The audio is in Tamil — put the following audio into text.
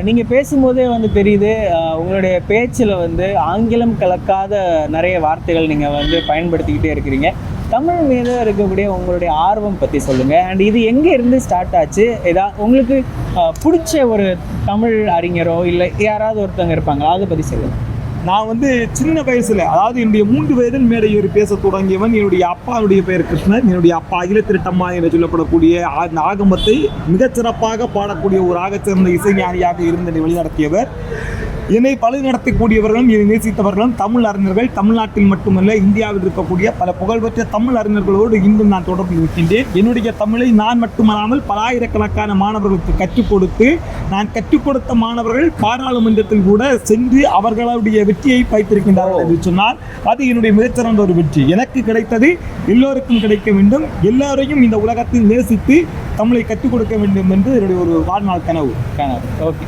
நீங்கள் பேசும்போதே வந்து தெரியுது, உங்களுடைய பேச்சில் வந்து ஆங்கிலம் கலக்காத நிறைய வார்த்தைகள் நீங்கள் வந்து பயன்படுத்திக்கிட்டே இருக்கிறீங்க. தமிழ் மீது இருக்கக்கூடிய உங்களுடைய ஆர்வம் பற்றி சொல்லுங்கள். அண்ட் இது எங்கே இருந்து ஸ்டார்ட் ஆச்சு? உங்களுக்கு பிடிச்ச ஒரு தமிழ் அறிஞரோ இல்லை யாராவது ஒருத்தவங்க இருப்பாங்களா, அதை பற்றி சொல்லுங்கள். நான் வந்து சின்ன வயசில், அதாவது என்னுடைய 3 வயதில் மேடை ஏறி பேச தொடங்கியவன். என்னுடைய அப்பாவுடைய பெயர் கிருஷ்ணன். என்னுடைய அப்பா அகிலத்திருட்டம்மா என்று சொல்லப்படக்கூடிய ஆகமத்தை மிகச்சிறப்பாக பாடக்கூடிய ஒரு ஆகச்சிறந்த இசைஞானியாக இருந்து வழிநடத்தியவர். என்னை பழி நடத்தக்கூடியவர்களும் என்னை நேசித்தவர்களும் தமிழ் அறிஞர்கள். தமிழ்நாட்டில் மட்டுமல்ல, இந்தியாவில் இருக்கக்கூடிய பல புகழ்பெற்ற தமிழ் அறிஞர்களோடு இன்றும் நான் தொடர்பில் இருக்கின்றேன். என்னுடைய தமிழை நான் மட்டுமல்லாமல் பலாயிரக்கணக்கான மாணவர்களுக்கு கற்றுக் கொடுத்து, நான் கற்றுக் கொடுத்த மாணவர்கள் பாராளுமன்றத்தில் கூட சென்று அவர்களுடைய வெற்றியை வைத்திருக்கின்றார்கள் என்று சொன்னால் அது என்னுடைய மிகச்சிறந்த ஒரு வெற்றி. எனக்கு கிடைத்தது எல்லோருக்கும் கிடைக்க வேண்டும். எல்லோரையும் இந்த உலகத்தில் நேசித்து தமிழை கற்றுக் கொடுக்க வேண்டும் என்று என்னுடைய ஒரு வாழ்நாள் கனவு. ஓகே.